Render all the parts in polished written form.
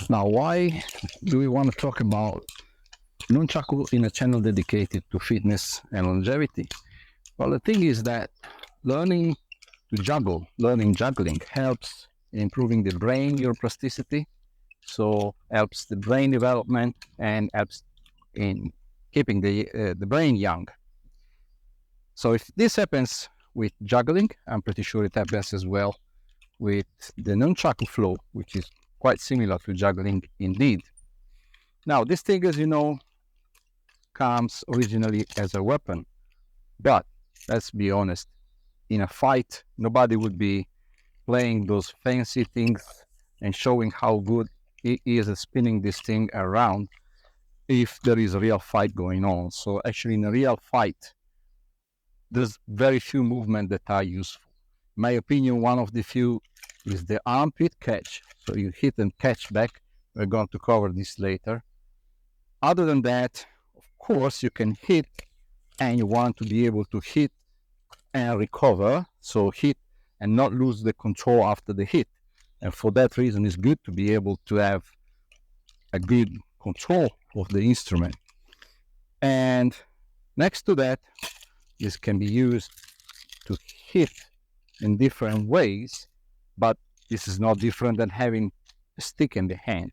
Now, why do we want to talk about Nunchaku in a channel dedicated to fitness and longevity? Well, the thing is that learning learning juggling helps in improving the brain neuroplasticity, so helps the brain development and helps in keeping the brain young. So if this happens with juggling, I'm pretty sure it happens as well with the Nunchaku flow, which is quite similar to juggling indeed. Now, this thing, as you know, comes originally as a weapon, but let's be honest, in a fight, nobody would be playing those fancy things and showing how good he is at spinning this thing around if there is a real fight going on. So actually, in a real fight, there's very few movements that are useful. In my opinion, one of the few is the armpit catch. So you hit and catch back. We're going to cover this later. Other than that, of course, you can hit and you want to be able to hit and recover. So hit and not lose the control after the hit. And for that reason, it's good to be able to have a good control of the instrument. And next to that, this can be used to hit in different ways, but this is not different than having a stick in the hand.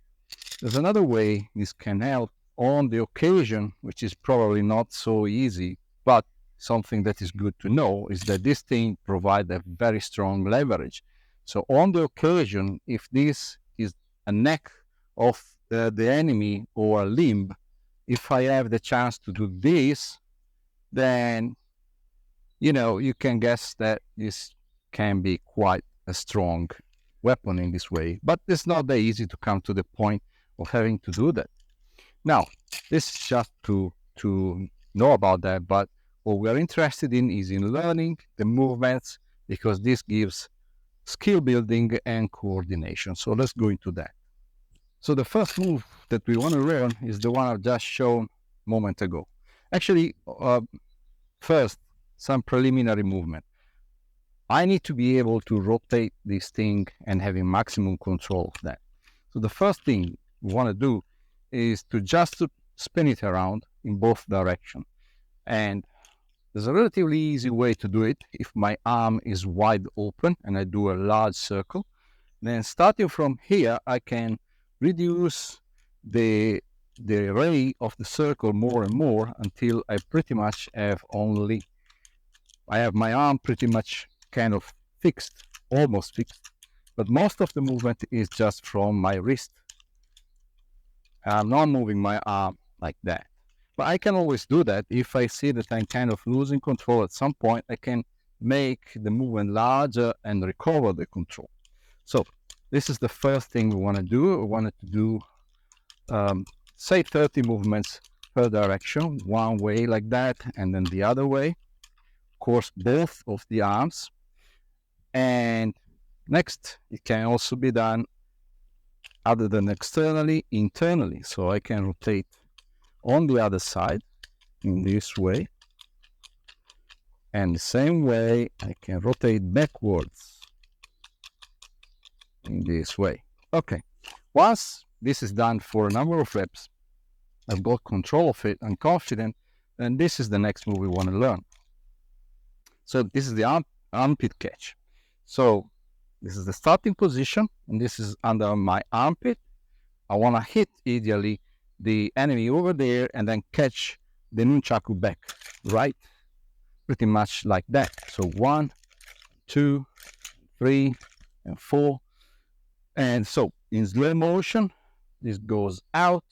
There's another way this can help on the occasion, which is probably not so easy, but something that is good to know is that this thing provides a very strong leverage. So on the occasion, if this is a neck of the enemy or a limb, if I have the chance to do this, then you can guess that this can be quite a strong weapon in this way. But it's not that easy to come to the point of having to do that. Now, this is just to know about that, but what we are interested in is in learning the movements, because this gives skill building and coordination. So let's go into that. So the first move that we want to learn is the one I've just shown a moment ago. Actually, first, some preliminary movement. I need to be able to rotate this thing and having maximum control of that. So the first thing we want to do is to just spin it around in both directions. And there's a relatively easy way to do it if my arm is wide open and I do a large circle. Then starting from here, I can reduce the ray of the circle more and more until I pretty much have I have my arm pretty much kind of fixed, almost fixed, but most of the movement is just from my wrist. I'm not moving my arm like that. But I can always do that. If I see that I'm kind of losing control at some point, I can make the movement larger and recover the control. So this is the first thing we want to do. We wanted to do, say, 30 movements per direction, one way like that, and then the other way. Of course, both of the arms. And next, it can also be done other than externally, internally. So I can rotate on the other side in this way. And the same way, I can rotate backwards in this way. Okay, once this is done for a number of reps, I've got control of it, I'm confident, and this is the next move we want to learn. So this is the armpit catch. So this is the starting position, and this is under my armpit. I want to hit ideally the enemy over there and then catch the nunchaku back, right? Pretty much like that. So 1, 2, 3, and 4. And so in slow motion, this goes out,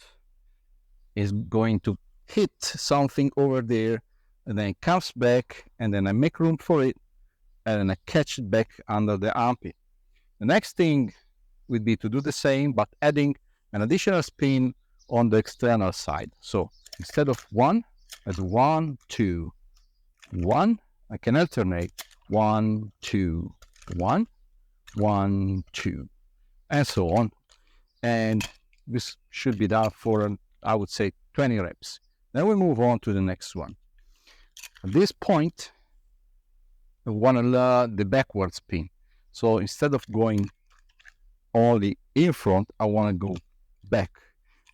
is going to hit something over there, and then it comes back, and then I make room for it, and then I catch it back under the armpit. The next thing would be to do the same, but adding an additional spin on the external side. So instead of 1, I do 1, 2, 1. I can alternate 1, 2, 1, 1, 2, and so on. And this should be done for, I would say, 20 reps. Then we move on to the next one. At this point, I want to learn the backward spin. So instead of going only in front, I want to go back.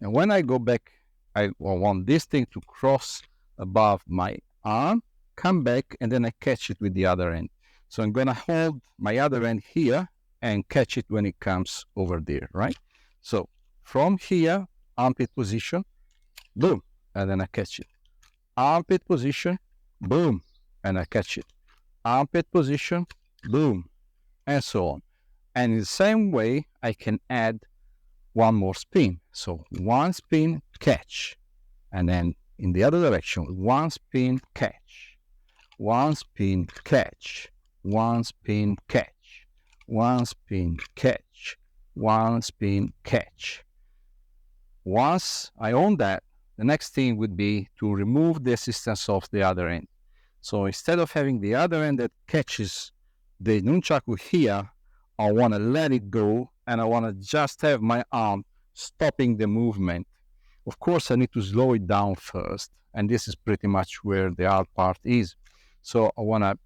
And when I go back, I want this thing to cross above my arm, come back, and then I catch it with the other end. So I'm going to hold my other end here and catch it when it comes over there, right? So from here, armpit position, boom, and then I catch it. Armpit position, boom, and I catch it. Armpit position, boom, and so on. And in the same way, I can add one more spin. So one spin, catch. And then in the other direction, one spin, catch. One spin, catch. One spin, catch. One spin, catch. One spin, catch. Once I own that, the next thing would be to remove the assistance of the other end. So instead of having the other end that catches the nunchaku here, I want to let it go and I want to just have my arm stopping the movement. Of course, I need to slow it down first, and this is pretty much where the hard part is. So I want to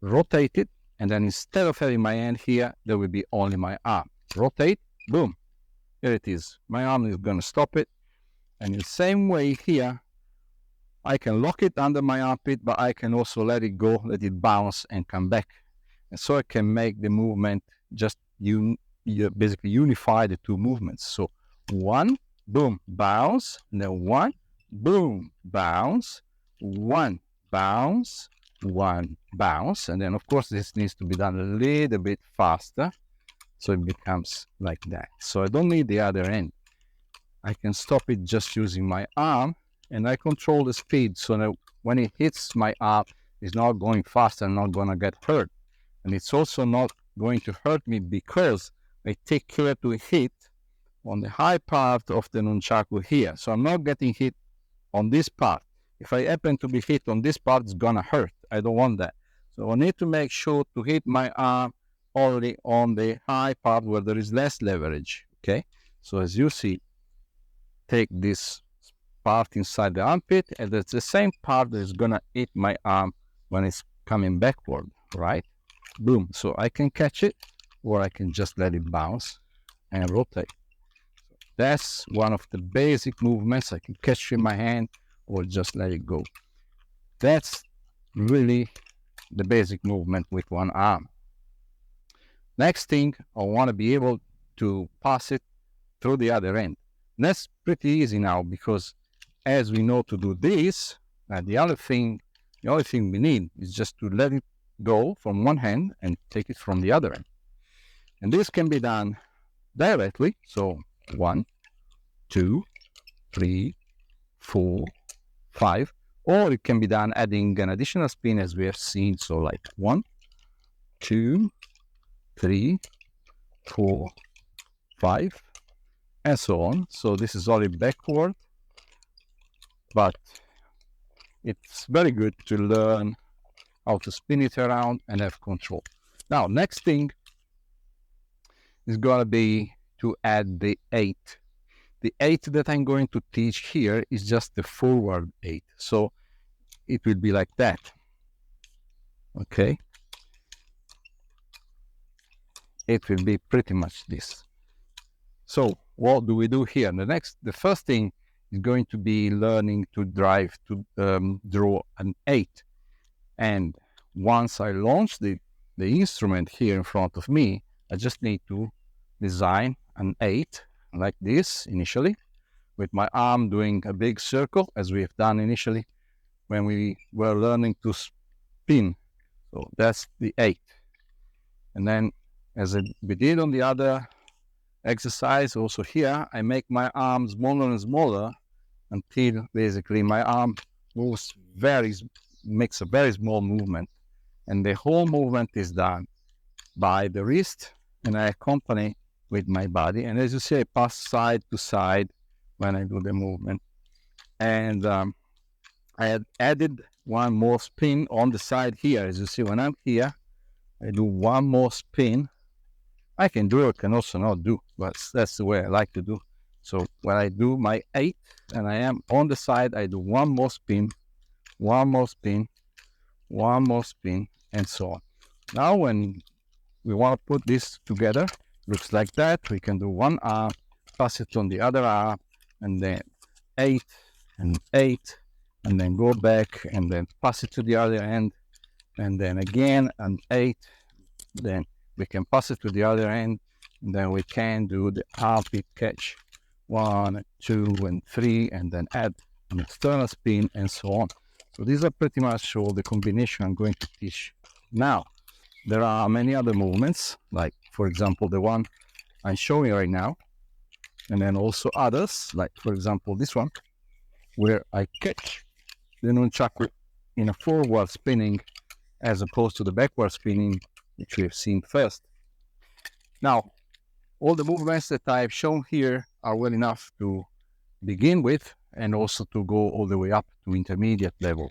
rotate it, and then instead of having my hand here, there will be only my arm. Rotate, boom, here it is. My arm is going to stop it, and in the same way here, I can lock it under my armpit, but I can also let it go, let it bounce and come back. And so I can make the movement just basically unify the two movements. So one, boom, bounce, and then one, boom, bounce, one, bounce, one, bounce. And then, of course, this needs to be done a little bit faster. So it becomes like that. So I don't need the other end. I can stop it just using my arm, and I control the speed so that when it hits my arm, it's not going fast and not going to get hurt. And it's also not going to hurt me because I take care to hit on the high part of the nunchaku here. So I'm not getting hit on this part. If I happen to be hit on this part, it's going to hurt. I don't want that. So I need to make sure to hit my arm only on the high part where there is less leverage. Okay. So as you see, take this part inside the armpit, and that's the same part that is going to hit my arm when it's coming backward, right? Boom. So I can catch it, or I can just let it bounce and rotate. So that's one of the basic movements. I can catch it in my hand or just let it go. That's really the basic movement with one arm. Next thing, I want to be able to pass it through the other end. And that's pretty easy now because as we know to do this, the only thing we need is just to let it go from one hand and take it from the other end. And this can be done directly. So 1, 2, 3, 4, 5, or it can be done adding an additional spin as we have seen. So like 1, 2, 3, 4, 5, and so on. So this is only backward, but it's very good to learn how to spin it around and have control. Now, next thing is going to be to add the 8. The 8 that I'm going to teach here is just the forward 8. So it will be like that. Okay. It will be pretty much this. So what do we do here? The first thing is going to be learning to draw an 8. And once I launch the instrument here in front of me, I just need to design an 8 like this initially, with my arm doing a big circle as we have done initially when we were learning to spin. So that's the 8. And then as we did on the other exercise, also here, I make my arm smaller and smaller until basically my arm makes a very small movement, and the whole movement is done by the wrist, and I accompany with my body. And as you see, I pass side to side when I do the movement. And I had added one more spin on the side here. As you see, when I'm here, I do one more spin. I can do it, can also not do, but that's the way I like to do. So when I do my 8 and I am on the side, I do one more spin, one more spin, one more spin, and so on. Now when we want to put this together, looks like that. We can do one arm, pass it on the other arm, and then 8 and 8, and then go back and then pass it to the other end, and then again an 8. Then we can pass it to the other end, and then we can do the armpit catch 1, 2, and 3, and then add an external spin and so on. So these are pretty much all the combination I'm going to teach. Now, there are many other movements, like for example the one I'm showing right now, and then also others, like for example this one, where I catch the nunchaku in a forward spinning as opposed to the backward spinning, which we have seen first. Now, all the movements that I've shown here are well enough to begin with, and also to go all the way up to intermediate level.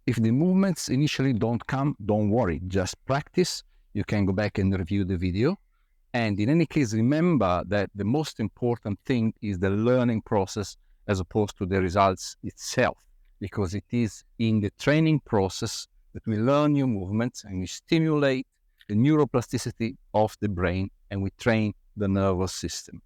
If the movements initially don't come, don't worry, just practice. You can go back and review the video. And in any case, remember that the most important thing is the learning process as opposed to the results itself, because it is in the training process that we learn new movements and we stimulate the neuroplasticity of the brain and we train the nervous system.